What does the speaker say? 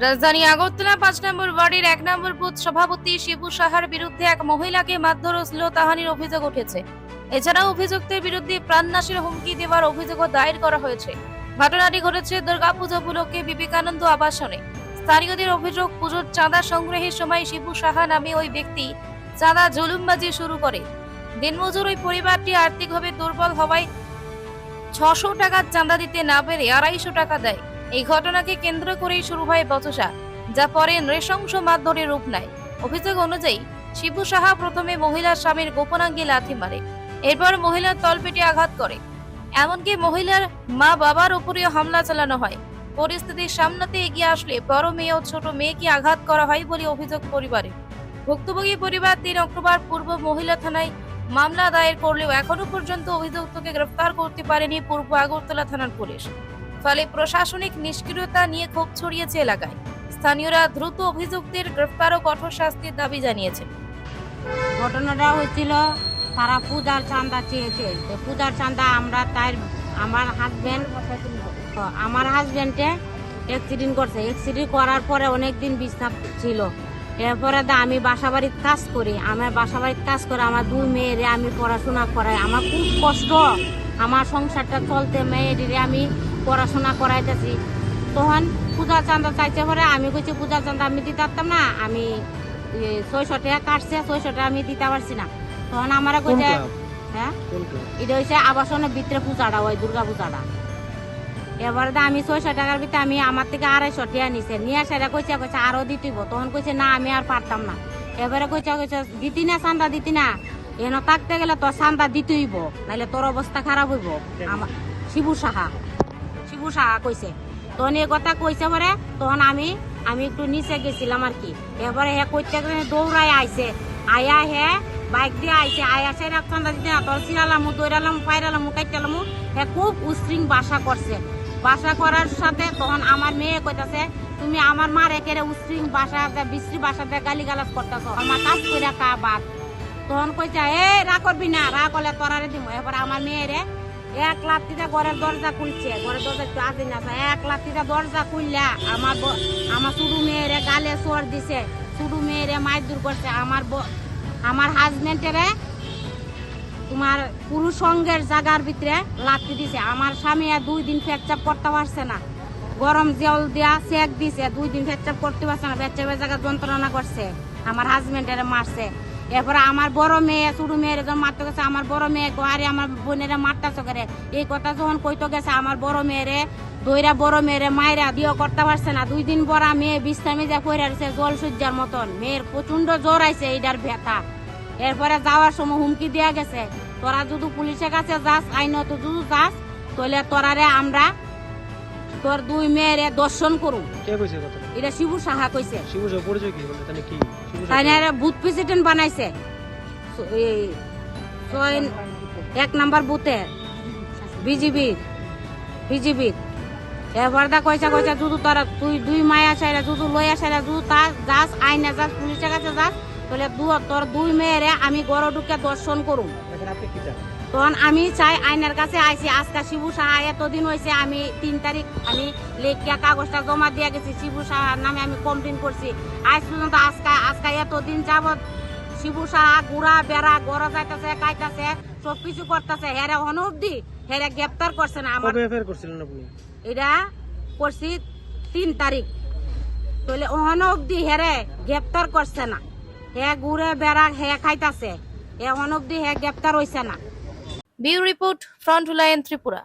রাজধানী আগরতলা ৫ নম্বর ওয়ার্ডের ১ নম্বর বুথ সভাপতি শিবু সাহার বিরুদ্ধে এক মহিলাকে মারধর ও শ্লীলতাহানির অভিযোগ উঠেছে। এছাড়াও অভিযুক্তের বিরুদ্ধে প্রাণনাশের হুমকি দেওয়ার অভিযোগও দায়ের করা হয়েছে। ঘটনাটি ঘটেছে দুর্গাপূজা উপলক্ষে বিবেকানন্দ আবাসনে। স্থানীয়দের অভিযোগ, পুজোর চাঁদা সংগ্রহের সময় শিবু সাহা নামে ওই ব্যক্তি চাঁদা জুলুমবাজি শুরু করে। দিনমজুর ওই পরিবারটি আর্থিকভাবে দুর্বল হওয়ায় ৬০০ টাকা চাঁদা দিতে না পেরে ২৫০ টাকা দেয়। এই ঘটনাকে কেন্দ্র করেই শুরু হয় বচসা, যা পরে নৃশংস মারধরের রূপ নেয়। অভিযোগ অনুযায়ী শিবু সাহা প্রথমে মহিলার স্বামীর গোপনাঙ্গে লাথি মারে, এরপর মহিলার তলপেটে আঘাত করে, এমনকি মহিলার মা বাবার উপরেও হামলা চালানো হয়। পরিস্থিতি সামলাতে এগিয়ে আসলে বড় মেয়ে ও ছোট মেয়েকে আঘাত করা হয় বলে অভিযোগ পরিবারে। ভুক্তভোগী পরিবার ৩ অক্টোবর পূর্ব মহিলা থানায় মামলা দায়ের করলেও এখনো পর্যন্ত অভিযুক্তকে গ্রেফতার করতে পারেনি পূর্ব আগরতলা থানার পুলিশ। ফলে প্রশাসনিক নিষ্ক্রিয়তা নিয়ে ক্ষোভ ছড়িয়েছে এলাকায়। স্থানীয়রা দ্রুত অভিযুক্তের গ্রেফতার ও কঠোর শাস্তির দাবি জানিয়েছেন। ঘটনাটা হয়েছিল, তারা পূজার চাঁদা চেয়েছে। পূজার চাঁদা আমরা তাই আমার হাজব্যান্ডে অ্যাক্সিডেন্ট করছে। অ্যাক্সিডেন্ট করার পরে অনেকদিন বিশ্রাম ছিল। এরপরে আমি বাসা বাড়ির কাজ করি। আমার বাসা বাড়ির কাজ করে আমার 2 মেয়েরে আমি পড়াশোনা করাই। আমার খুব কষ্ট, আমার সংসারটা চলতে মেয়েরে আমি পড়াশোনা করাইতেছি। তখন পূজার চাঁদা চাইছে পরে আমি কইছি পূজার চাঁদা আমি দিতে পারতাম না, আমি 600 টাকা কাটছে, 600 টাকা আমি দিতে পারছি না। তখন আমার কইছে হ্যাঁ এটা হচ্ছে আবাসনের ভিতরে পূজাটা, ওই দুর্গা পূজাটা। এবারে আমি 600 টাকার ভিতরে আমি আমার থেকে 250 টাকা নিছে, নিয়ে সেটা কইছে আরো দিতেইব। তখন কইছে না আমি আর পারতাম না। এবারে কইছে দিতি না চাঁদা, দিতি না, এন থাকতে গেলে তোর চাঁদা দিতেইব, নাহলে তোর অবস্থা খারাপ হইব। আমার শিবু সাহা কইছে। তখন এই কথা কইছে পরে তখন আমি একটু নিচে গেছিলাম আর কি। এবারে হে কইতে দৌড়াই আইছে, আয়া হে বাইক দিয়ে আইছে, আয়া সে চাঁদা দিতে না, তোর চিরালাম, দৌড়ালাম, পাইরালাম, কাইটালাম। হে খুব উশৃং বাসা করছে। বাসা করার সাথে তখন আমার মেয়ে কইতাছে তুমি আমার মা রেখে উশৃং বাসা বিশ্রী বাসাতে গালি গালাজ করতেছ, আমার কাজ করে কা বাদ। তখন কইছে রা করবি না, রা করলে তোরারে দিব। এবার আমার মেয়েরে 1 লাঠিতে ঘরের দরজা খুলছে, ঘরের দরজা একটু আদিন আছে, 1 লাঠিতে দরজা খুললা আমার ছোটু মেয়েরে গালে চোর দিছে, ছোটু মেয়েরে মারধর করছে। আমার হাজবেন্ডেরে তোমার পুরুষ সঙ্গের জায়গার ভিতরে লাঠি দিছে। আমার স্বামী 2 দিন পেচ্ছাপ করতে পারছে না, গরম জল দিয়া সেক দিছে, 2 দিন পেচ্ছাপ করতে পারছে না, পেচ্ছাপের জায়গা যন্ত্রণা করছে, আমার হাজবেন্ডেরে মারছে। এরপরে আমার বড় মেয়ে ছোট মেয়ের যখন মারতে গেছে, আমার বড় মেয়ে আরে আমার বোনেরা মারতেছ করে, এই কথা যখন কইতে গেছে আমার বড় মেয়েরে দইরা বড় মেয়েরে মায়েরা দিও করতে পারছে না। 2 দিন পর মেয়ে বিশ্রামে যা পড়ে আছে জল সজ্জার মতন, মেয়ের প্রচন্ড জ্বর আইছে, এইটার ব্যথা। এরপরে যাওয়ার সময় হুমকি দেওয়া গেছে, তোরা যদি পুলিশের কাছে যাস, আইনত যদি যাস, তাহলে তোরারে আমরা তোর 2 মেয়েরে দর্শন করুম। এটা শিবু সাহা কইছে। বুথ প্রেসিডেন্ট বানাইছে 1 নম্বর বুথে বিজিবি। এবার কইছে যদি তোরা তুই 2 মায়া চাইরা যদি লইয়া চাইরা যদি যাস, আইনে যাস, পুলিশের কাছে যাস, তাহলে তোর 2 মেয়েরে আমি গড় ঢুকে দর্শন করুম। তখন আমি চাই আইনের কাছে আইছি। আজকে শিবু সাহা এতদিন হয়েছে, আমি 3 তারিখ আমি লেখিয়া কাগজটা জমা দিয়ে গেছি, শিবু সাহার নামে আমি কমপ্লেন করছি। আজ পর্যন্ত আজকে এতদিন যাবৎ শিবু সাহা ঘুরা বেড়া গড়া যাইতেছে, কাইতেছে, সবকিছু করতেছে, হেরে হন অব্দি হেরে গ্রেপ্তার করছে না। আমার এটা করছি 3 তারিখ, তাহলে ওহন অব্দি হেরে গ্রেপ্তার করছে না। হে ঘুরে বেড়া হে খাইতেছে, এখন অব্দি হে গ্রেপ্তার হইছে না। Bureau report, frontline Tripura.